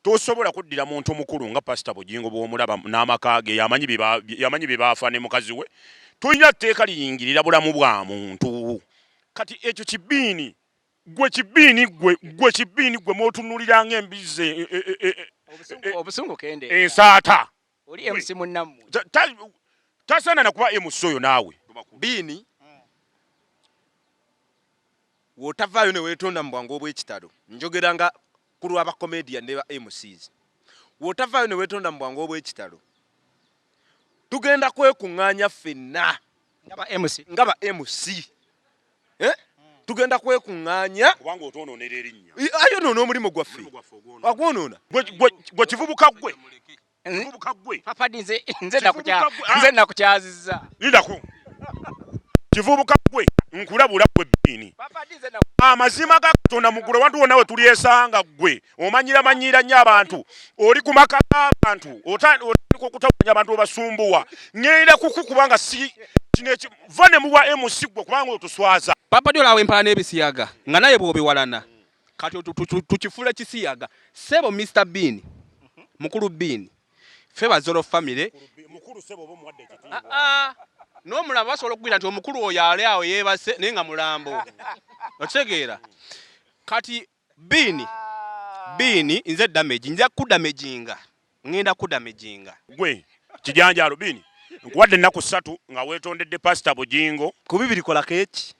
tosobola kuddira muntu mukulu nga Pastor Bugingo bw'omulaba n'amakage yamanyi bibaafa ne mukazi we tulina tteeka liyingirira bulamu bwa muntu kati ekyo kibiini gwe mwotunulira ng'embize obusungu kende ensaata oli MC munnamu tasaana nakuba MC oyo naawe biini wotavaayo ne weetonda mu bwangu obw'ekitalo njogeranga ku lw'abakomedian ne ba MCs wotavaayo ne weetonda mu bwangu obw'ekitalo tugenda kwekuŋŋaanya ffenna nga ba MC tugenda kwekuŋŋaanya kubanga otwonoonera erinnya ayonoona omulimu gwaffe agwonoona gwe kivubuka gwe Papa nze nakukyazizza lindako kivubuka gwe nkulabula gwe biini amazima ga Katonda muggulu wantu wonna we tulyesanga gwe omanyira nnyo abantu oli ku maka g'abantu otandika okutawanya abantu bebasumbuwa ngenda kukukubanga si va ne muwa MC gwe kubanga otuswaza Papa Diola wempala n'ebisiyaga nga naye bw'obiwalana kati tukifula kisiyaga sebo Mr Bean mukulu Bean fe bazolo family mukulu sebo bo muwadde kiti n'omulamba basobola okugwira nti omukulu oyo ali awo yeebase naye nga mulambo okitegeera kati Bean nze damage nja kudamaginga ngenda kudamaginga gwe kijanjalo Bean nkuwadde ennaku 3 nga weetondedde Pastor Bugingo ku bibiri kolako eki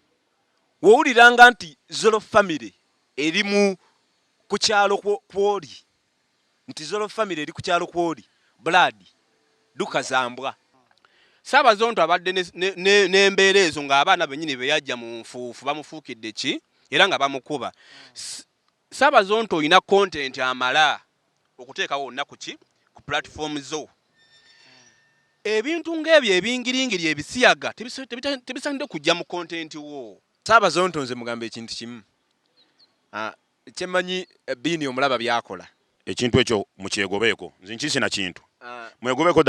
wowuliranga nti Zolo family eri mu ku kyalo kwoli nti Zolo family eri ku kyalo kwoli blood dukazambwa Saabazonto abadde n'embeera ezo ng'abaana bennyini be yajja mu nfuufu bamufuukidde ki era nga bamukuba Saabazonto olina content amala okuteekawo olunaku ki ku platform zo ebintu ng'ebyo ebingiringiri ebisiyaga tebisaanidde kujja mu content wo Saabazonto nze mugamba ekintu kimu kyemanyi Biini omulaba byakola ekintu ekyo mukyegobeeko nze nkisina kintu mwegobeeko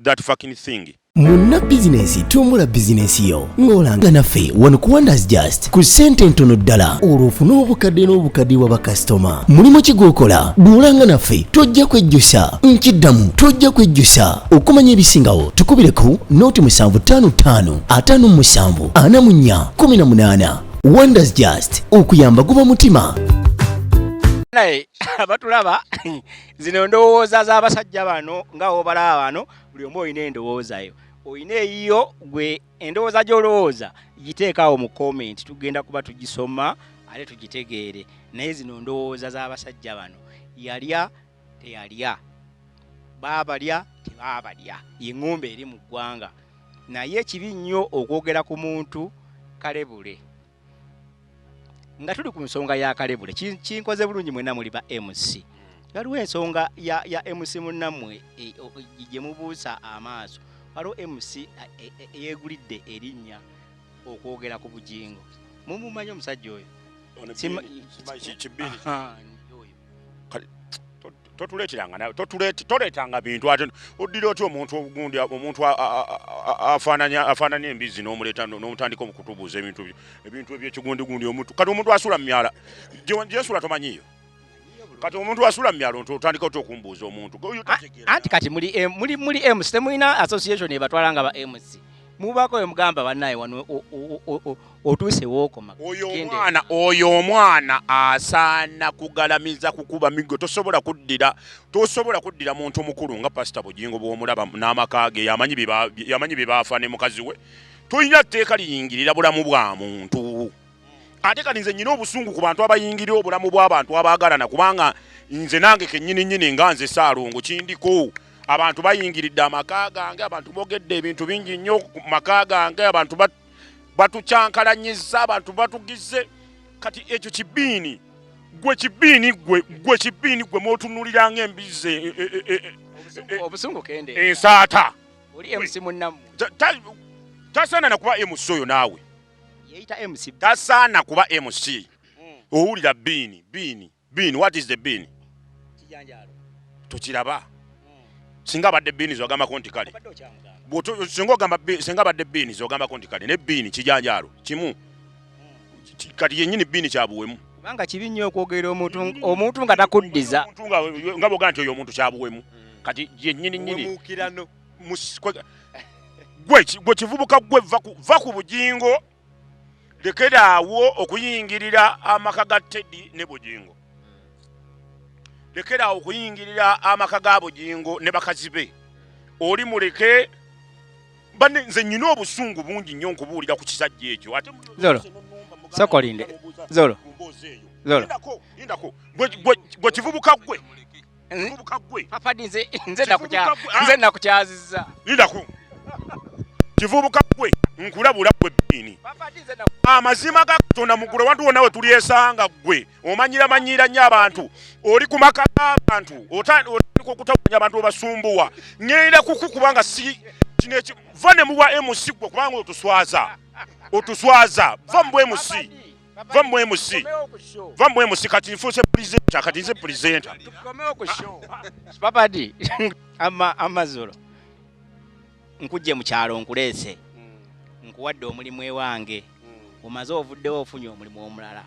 that fucking thing Munna bizinesi tumbula bizinesi yo ng'olanga naffe wano ku Wonders Just ku ssente ntono ddala olw'ofuna obukadde n'obukaddiwa bakasitoma mulimu kigookola bw'olanga naffe tojja kwejjusa nkiddamu tojja kwejjusa okumanya ebisingawo tukubire ku nooti 755 57 44 18 Wonders Just okuyamba guba mutima naye abatulaba zino ndowooza z'abasajja bano nga obalaba bano buli omu olina endowoozayo olina eyiyo gwe endowooza gy'olowooza giteekaawo mu comment tugenda kuba tugisoma ate tugitegeere naye zino ndowooza z'abasajja bano yalya teyalya baabalya tebaabalya y'eŋŋombe eri mu ggwanga naye kibi nnyo okwogera ku muntu kalebule nga tuli ku nsonga ya kalebule kinkoze bulungi mwenna muli ba MC waliwo ensonga ya MC munnammwe gye mubuusa amaaso waliwo MC yeegulidde erinnya okwogera ku Bugingo mumumanyi omusajja oyo toleetanga bintu ate oddira otya omuntu ogundi omuntu afaananya embizi n'omuleeta n'omutandika okutubuuza ebintu ebyekigundigundi omuntu kati omuntu asula mu myala gyensula tomanyiyo kati omuntu asula mu myalo otandika otya okumbuuza omuntu anti kati muli MC temulina association ebatwala ba MC mubako oyo mugamba bannaye wano otuuse wookoma oyo omwana asaana kugalamiza kukuba migo tosobola kuddira muntu mukulu nga Pastor Bugingo bw'omulaba n'amakage yamanyi bibaafa ne mukazi we tulina tteeka liyingirira bulamu bwa muntu ate kati nze nnyina obusungu ku bantu abayingirira obulamu bw'abantu abaagalana kubanga nze nange kennyini nga nze Saalongo kindiko abantu bayingiridde amaka gange abantu bogedde ebintu bingi nnyo ku maka gange abantu batucyankalanyizza abantu batugize kati ekyo kibiini gwe mwotunulira ng'embize obusungu kende ensaata oli MC munnamu tasaana nakuba MC oyo naawe yeeyita MC tasaana kuba MC owulira Bean what is the Bean kijanjalo tokiraba singa badde Bean zogambako nti kale singa badde Bean zogambako nti kale ne Bean kijanjalo kimu kati yennyini Bean kyabuwemu Kubanga kibi nnyo okwogera omuntu nga takuddiza. Nga boga nti oyo omuntu kyabuwemu. Kati ye nnyini. Mukirano. Gwe kivubuka gwe va ku Bugingo. Lekeraawo okuyingirira amaka ga Teddy ne Bugingo. Lekeraawo okuyingirira amaka ga Bugingo ne bakazi be. Oli muleke bane nze nyina obusungu bungi nnyo nkubuulira ku kisajja ekyo. Ate Zolo. Sokolinde. Zolo. Indako. Gwe kivubuka gwe. Kivubuka gwe. Papa nze nakukyaziza. Indako. Kivubuka gwe nkulabula gwe bini. Amazima ga Katonda mugula wantu wonna we tulyesanga gwe. Omanyira nnyo abantu. Oli ku maka g'abantu. Otandika okutawanya abantu obasumbuwa. Ngenda kubanga si kineki vane muwa MC gwe kubanga otuswaza. Va mu MC. Va mu MC. Va mu MC kati nfuuse presenter kati nze presenter. Tukomeo ku show. Papa di amazolo. Nkujje mu kyalo nkuleese. Nkuwadde omulimu ewange. Omaze ovuddewo ofunye omulimu omulala.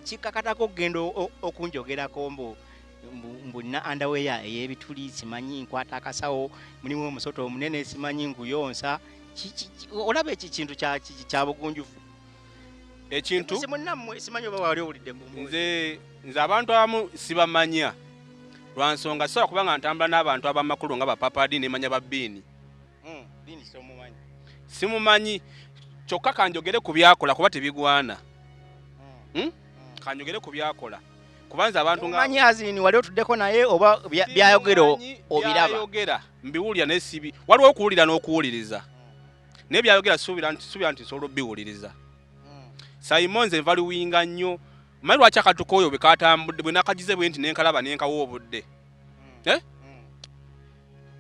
Kikakatako ogenda okunjogerako mbulina underwear ey'ebituli simanyi nkwata akasawo mulimu omusoto omunene simanyi nkuyonsa. Olaba ekintu kya bugunjufu. Ekintu simanyi oba wali owulidde nze abantu abamu sibamanya lwansonga sobola kubanga ntambula n'abantu abamakulu nga bapapadi nemanya babbiini. Simumanyi kyokka kanjogere ku byakola kuba tebigwana. Kanjogere ku byakola kubanza abantu nga manyi azini wali otuddeko naye oba byayogero obiraba. Byayogera mbiwulira naye sibi waliwo okuwulira n'okuwuliriza naye byayogera suubira nti nsobola obbiwuliriza. Simon nze nvaluwinga nnyo manyi lwaki akatuko oyo bwe nakagize bwe nti nenkalaba nenkawo obudde.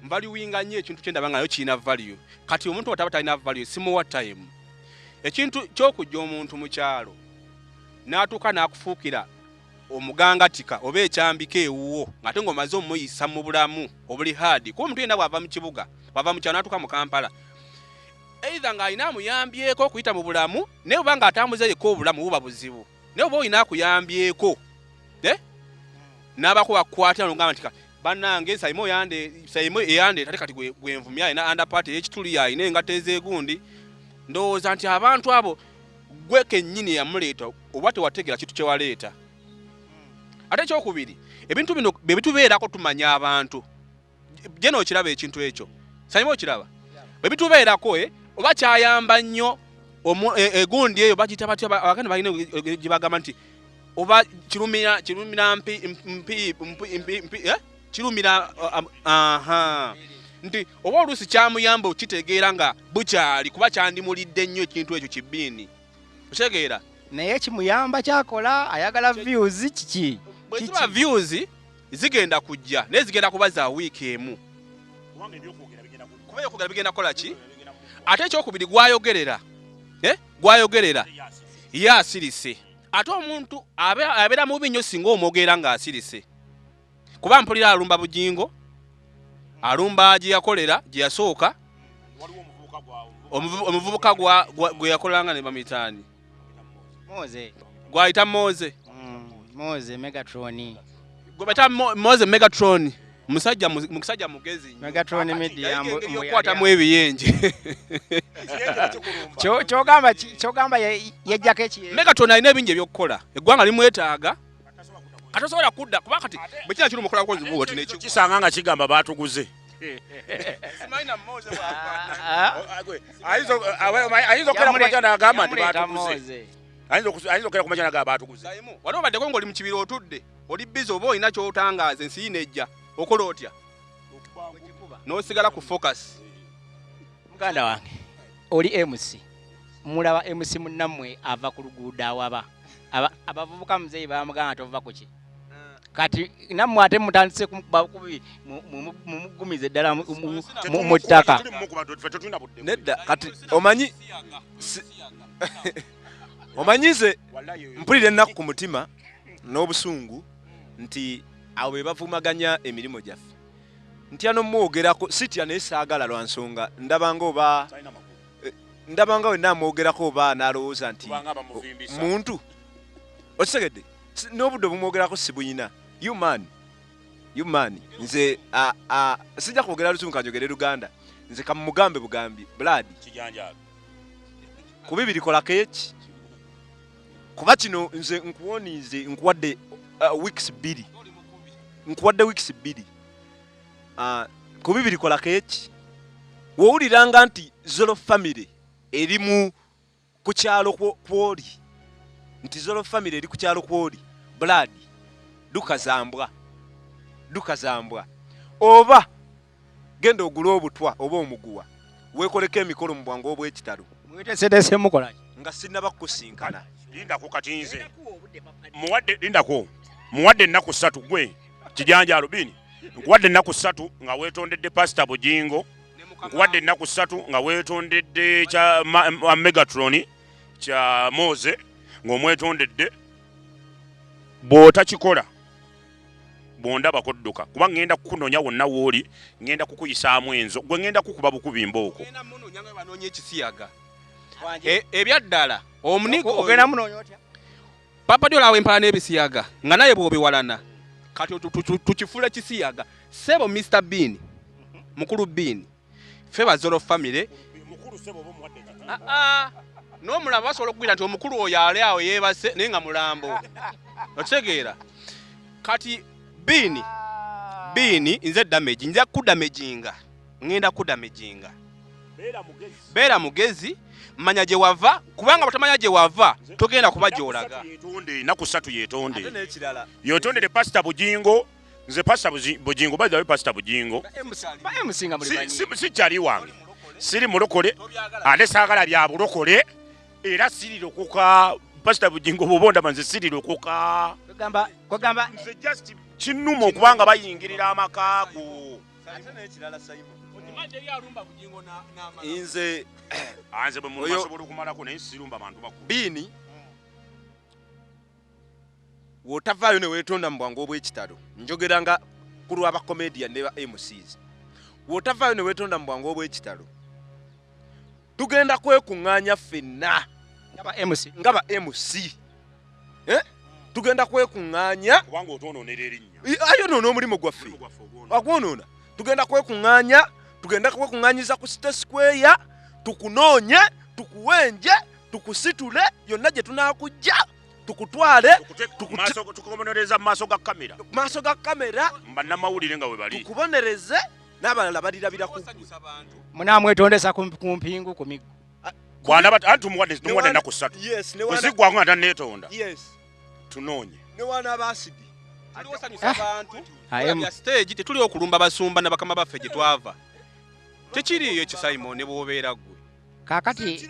Nvaluwinga nnyo ekintu kyendaba nga nayo kirina value. Kati omuntu wataba talina value simuwa time. Ekintu ky'okujja omuntu mu kyalo n'atuuka n'akufuukira omugangatika oba ekyambika ewuwo ng'ate ng'omaze omuyisa mu bulamu obuli haadi. Kuba omuntu yenna bw'ava mu kibuga bw'ava mu kyalo n'atuuka mu Kampala either ng'alina amuyambyeko okuyita mu bulamu naye oba ng'atambuzeeko obulamu buba buzibu naye oba olina akuyambyeko n'abako bakukwatira n'ogamba nti bannange Simon eyande tate kati gwenvumya alina underpart ey'ekituli yalina engato ez'egundi ndowooza nti abantu abo gwe kennyini yamuleeta oba tewategeera kitu kye waleeta. Ate ekyokubiri ebintu bino bye bitubeerako tumanya abantu gye nookiraba ekintu ekyo Simon okiraba bwe bitubeerako oba kyayamba nnyo egundi eyo bagiyita batya abaganda balina gye bagamba nti oba kirumira nti oba oluusi kyamuyamba okitegeera nga bukyali kuba kyandimulidde nnyo ekintu ekyo kibbiini okitegeera naye kimuyamba kyakola ayagala views kiki bwe ziba views zigenda kujja naye zigenda kuba za wiiki emu kuba ebyokugera bigenda kukola ki. Ate ekyokubiri gwayogerera ye asirise. Ate omuntu abeera mubi nnyo singa omwogera ng'asirise kuba mpulira alumba Bugingo alumba gye yakolera gye yasooka omuvubuka gwe yakolanga ne bamitaani gwayita Moze Megatron gwe bayita Moze Megatron musajja mugezi Megatron media yokwatamu ebiyenje kyogamba yajjako ekiye Megatron alina ebingi ebyokukola eggwanga limwetaaga katosobola kudda kuba kati bwe kina kiri mukola konzibu oti nekyo kisanga nga kigamba batuguze. Simaina Moze Ayinza okera ku majana agamba nti batuguze. Ayinza okera ku majana agamba batuguze. Waliwo baddeko ng'oli mu kibira otudde oli bizi oba olina kyotangaaza ensi yinejja okola otya n'osigala ku focus. Muganda wange oli MC mulaba MC munnammwe ava ku luguudo awaba abavubuka muzeeyi bamugamba tova ku ki kati nammwe ate mutandise kumukuba kubi mumugumize ddala mu ttaka nedda kati omanyize mpulira ennaku ku mutima n'obusungu nti abo be bavumaganya emirimu gyaffe ntya n'omwogerako sitya naye saagala lwa nsonga ndabanga we naamwogerako oba n'alowooza nti muntu okitegedde n'obudde bumwogerako si buyina. You man nze sijja kwogera Lusungu kanjogere Luganda. Nze kamugambe bugambi blood kijanjalo ku bibiri kolako eki kuba kino nze nkuwonize nkuwadde weeks 2 ku bibiri kolako eki wowuliranga nti Zolo family eri mu ku kyalo kwoli nti Zolo family eri ku kyalo kwoli blood dukazambwa oba genda ogula obutwa oba omuguwa weekoleko emikolo mu bwangu obw'ekitalo mwetesetese mukolaki nga sinnaba kukusinkana. lindako katinze muwadde ennaku 3 gwe kijanjalo bini nkuwadde ennaku 3 nga weetondedde Pastor Bugingo, nkuwadde ennaku 3 nga weetondedde kya Megatron kya Moze ng'omwetondedde. Bw'otakikola bw'ondaba kodduka kuba ngenda kukunonya wonna wooli, ngenda kukuyisaamu enzo, gwe ngenda kukuba bukubi mbooko. Ebyaddala omunigo ogenda munonya otya Papa Diola empala n'ebisiyaga nga naye bw'obiwalana kati tukifula kisiyaga sebo Mr Bean mukulu Bean feba Zolo family mukulu sebo bo muwadde n'omulamba basobola okugwira nti omukulu oyo ali awo yeebase naye nga mulambo okitegeera kati Bean nze damage nja kudamaginga ngenda kudamaginga beera mugezi manya gye wava kubanga batamanya gye wava togenda kuba gy'olaga. Ennaku 3 yeetonde yotondere Pastor Bugingo. Nze Pastor Bugingo by the way Pastor Bugingo sikyali wange siri mulokole ate saagala bya bulokole era siri lokoka. Pastor Bugingo bobonda manze siri lokoka kwegamba nze just kinnuma okubanga bayingirira amakaago. Nze anze bwe muntu asobola okumalako naye sirumba bantu bakulu. Bean wotavaayo ne weetonda mu bwangu obw'ekitalo njogeranga ku lw'aba comedian ne ba MCs. Wotavaayo ne weetonda mu bwangu obw'ekitalo tugenda kwekuŋŋaanya ffenna nga ba MC tugenda kwekuŋŋaanya kubanga otwonoonera erinnya ayonoona omulimu gwaffe agwonoona. Tugenda kwekuŋŋaanyiza ku State Square tukunoonye tukuwenje tukusitule yonna gye tunaakujja tukutwale tukubonereza mu maaso ga kamera bannamawulire nga we bali tukubonereze n'abalala balirabira ku munaamwetondesa ku mpingu ku miggo anti tumuwadde ennaku 3 weziggwako nga tanneetonda tunoonye newaana asidi ya stage tetuli okulumba basumba na bakama baffe gye twava tekiriyo ekyo Simon ne bw'obeera gwe kakati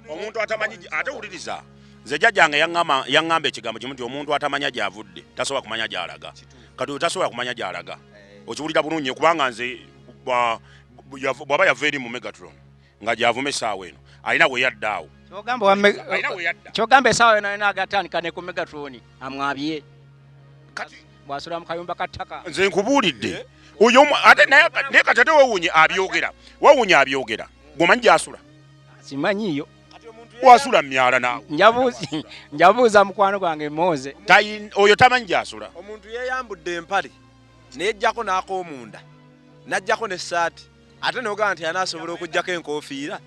omuntu atamanyi ate wuliriza nze jjajjange yaŋŋamba ekigambo kimu nti omuntu atamanya gy'avudde tasobola kumanya gy'alaga. Kati tasobola kumanya gy'alaga okiwulira bulungi kubanga nze bw'aba yava eri mu Megatron nga gy'avuma essaawa eno alina we yadda awo kyogamba essaawa eno alina agatandika ne ku Megatron amwabye bw'asula mu kayumba kattaka. Nze nkubuulidde oyo ate naye kati ate wewuunye abyogera gwomanyi gy'asula simanyiyo wasula myala naawe njabuuza mukwano gwange Moze oyo tamanyi gy'asula. Omuntu yeeyambudde empale nejjako n'akoomunda najjako n'essaati ate n'ogamba nti anaasobola okuggyako enkoofiira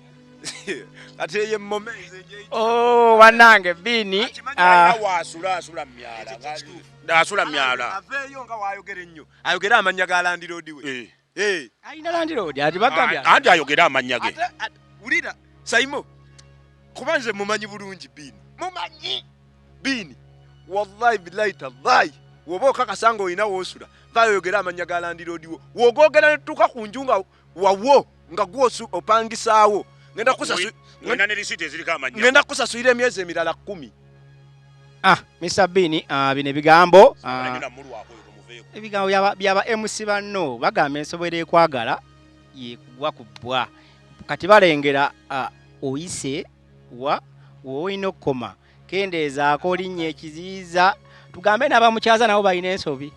kati eyo emmomeze wannange Bean asula myala aveeyo nga waayogera ennyo ayogera amannya ga landiroodi we ayina landiroodi ati bagambye anti ayogera amannya ge. Wulira Saimo kuba nze mumanyi bulungi Bean wallahi billahi tallahi woba okakasa nga olina woosula vaayo oyogera amannya ga landiroodi wo woogogera netutuuka ku nju nga wawo nga gwosu opangisaawo ngenda kusasulira emyezi emirala 10. Mr Bean bino ebigambo byaba MC banno bagamba ensobola ekwagala yekugwa kubbwa kati balengera oyise woolina okukoma kendeezaako olinnya ekiziyiza tugambe n'abamukyaza nabo balina ensobi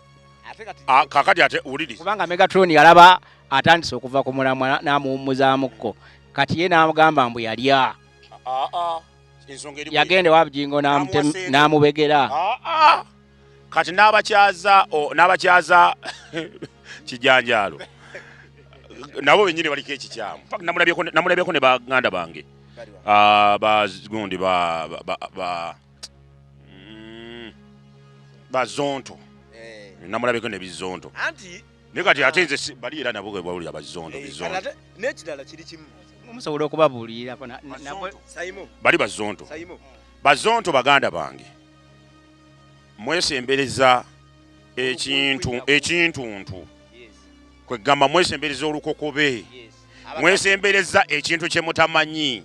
kakati ate wuliriza kubanga Megatron yalaba atandise okuva ku mulamwa n'amuwummuzaamuko kati ye n'amugamba mbu yalya yagende wa Bugingo n'amubegera. Kati n'abakyaza kijanjalo nabo benyine baliko ekikyamu namulabyeko ne baganda bange bagundi bazonto namulabyeko ne bizonto ne kati ate nze bali era nabo bawulira bazonto bizonto n'ekirala kiri kimu musobola okubabuulira bali bazonto baganda bange mwesembereza ekintuntu kwegamba mwesembereza olukokobe mwesembereza ekintu kye mutamanyi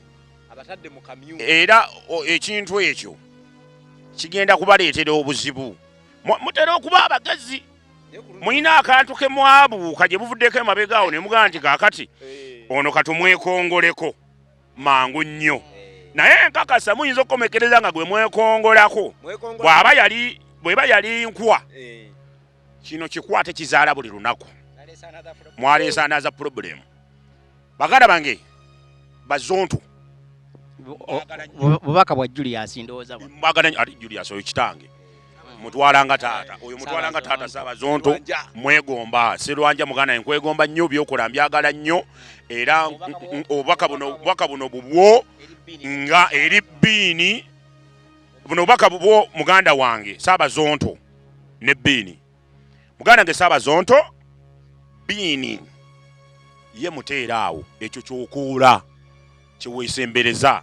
era ekintu ekyo kigenda kubaleetera obuzibu mutera okuba abagezi mulina akantu ke mwabuuka gye buvuddeko emabegaawo ne mugaa nti kaakati ono katumwekongoleko mangu nnyo naye nkakasa muyinza okukomekereza nga gwe mwekongolako bweba yali nkwa kino kikwate kizaala buli lunaku mwaleesa anaza problem baganda bange bazonto bubaka bwa Julius ndowooza mwagala Julius oyo kitange mutwalanga taata Saabazonto mwegomba Sserwanja muganda nkwegomba nnyo byokola mbyagala nnyo era obubaka buno bubwo nga eri Bbiini buno obubaka bubwo muganda wange Saabazonto ne Bbiini muganda nge Saabazonto Bbiini ye muteeraawo ekyo kyokoola kyeweesembereza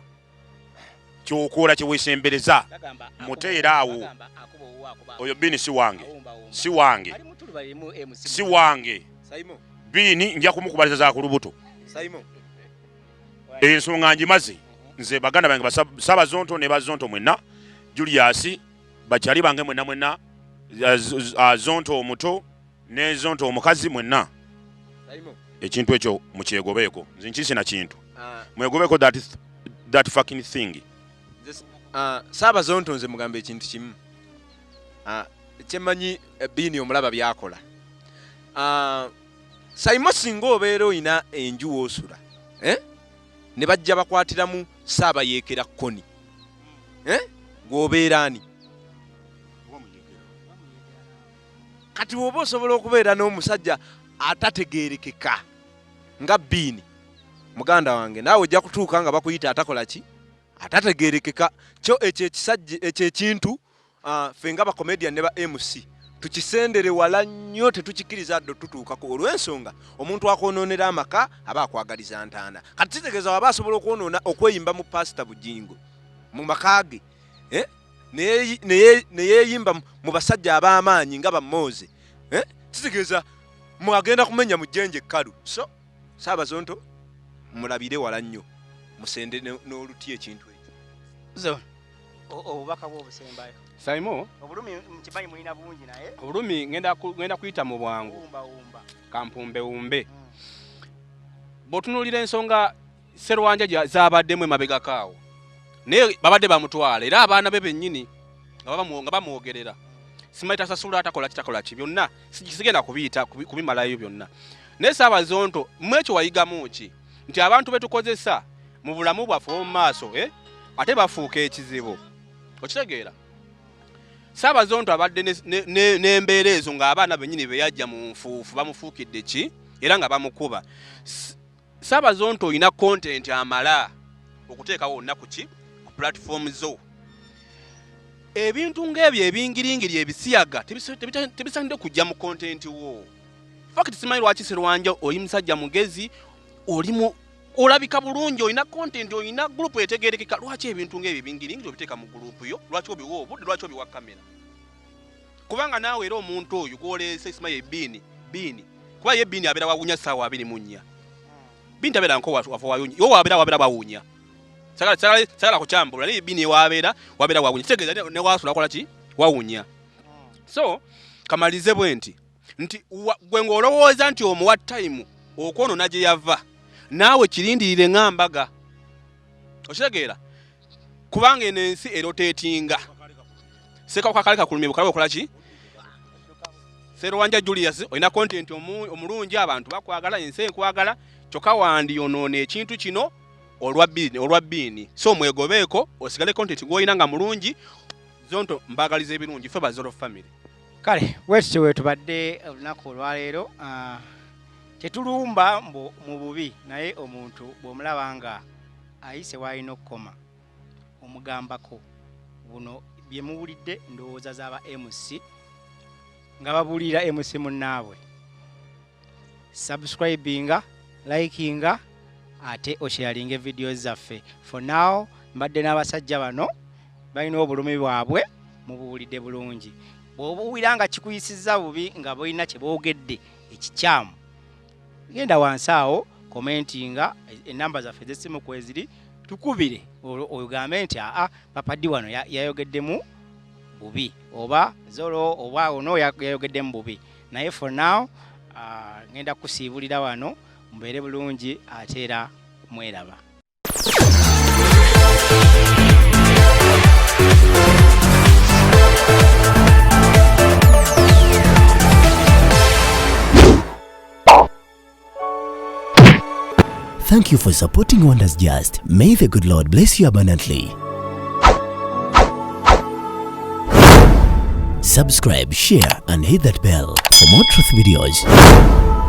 muteeraawo oyo Bbiini si wange Bbiini nja kumukubaliza za ku lubuto ensonga njimaze nze baganda bange Saabazonto ne bazonto mwenna Julius bakyali bange mwenna zonto omuto ne zonto omukazi mwenna ekintu ekyo mukyegobeeko nze nkisi na kintu mwegobeeko that fucking thing Saabazonto nze mugamba ekintu kimu kyemanyi Bbiini omulaba byakola Saimo singa obeera oyina enju woosula ne bajja bakwatiramu saaba yeekera kkoni gwobeera ani kati woba osobola okubeera n'omusajja atategeerekeka nga Bbiini muganda wange naawe ojja kutuuka nga bakuyita atakola ki atategeerekeka kyo ekyo ekintu ffe nga bakomedian ne ba MC tukisendere wala nnyo tetukikiriza addo tutuukako olw'ensonga omuntu akwonoonera amaka aba akwagaliza ntaana kati kitegeeza waba asobola okwonoona okweyimba mu Pastor Bugingo mu maka ge ne yeeyimba mu basajja ab'amaanyi nga bamooze kitegeeza mwagenda kumenya mu jjenje ekkalu so Saabazonto mulabire wala nnyo musende n'oluti ekintu ekyo obubaka bw'obusembayo Saimo obulumi mkimanyi mulina bungi naye obulumi ngenda kuyita mu bwangu kampumbe bw'otunuulira ensonga Sserwanja z'abaddemu emabega kaawo naye babadde bamutwala era abaana be bennyini nga bamwogerera simanyi tasasula atakola ki byonna sigenda kubimalayo byonna naye Saabazonto mwekyo wayigamu ki nti abantu betukozesa mu bulamu bwaffe mu maaso ate bafuuka ekizibu okitegeera Saabazonto abadde n'embeera ezo ng'abaana bennyini be yajja mu nfuufu bamufuukidde ki era nga bamukuba Saabazonto olina content amala okuteekawo olunaku ki ku platform zo ebintu ng'ebyo ebingiringiri ebisiyaga tebisaanidde kujja mu content wo fakiti simanyi lwaki Sserwanja oli musajja mugezi olabika bulungi olina content olina group etegeerekeka lwaki ebintu ng'ebyo ebingiringiri obiteeka mu group yo lwaki obiwa obudde lwaki obiwa kamera kubanga naawe era omuntu oyo gwoleese simanyi Bbiini kuba ye Bbiini abeera wawunya ssaawa 24 Bbiini tabeera nko wafa wawunya yo wabeera bawunya sagala kukyambula naye Bbiini wabeera wawunya kitegeeza ne wasula akola ki wawunya so kamalize bwe nti gwe ng'olowooza nti omuwa time okwonoona gye yava naawe kirindirire ng'ambaga okitegeera kubanga eno ensi eroteetinga sekawuka kale kakulumye bukalawe okola ki Sserwanja Julius olina content omulungi abantu bakwagala ensi enkwagala kyokka wandyonoona ekintu kino olwa bini so mwegobeeko osigale content gw'olina nga mulungi zonto mbagaliza ebirungi fe bazolo family kale wetyo wetubadde olunaku olwaleero tetulumba mu bubi naye omuntu bw'omulaba nga ayise w'alina okukoma omugambako buno bye muwulidde ndowooza z'aba MC nga babuulira MC munnaabwe subscribinga likinga ate osharinga videos zaffe. For now mbadde n'abasajja bano balina obulumi bwabwe mubuwulidde bulungi. Bw'obuwira nga kikuyisizza bubi nga boyina kye boogedde ekikyamu genda wansi awo commentinga enamba zaffe z'essimu kweziri tukubire ogambe nti papa ddi wano yayogeddemu bubi oba zolo oba ono yayogeddemu bubi naye for now ngenda kusiibulira wano mbeere bulungi ate era mweraba. Thank you for supporting Wonders Just. May the good Lord bless you abundantly. Subscribe, share and hit that bell for more truth videos.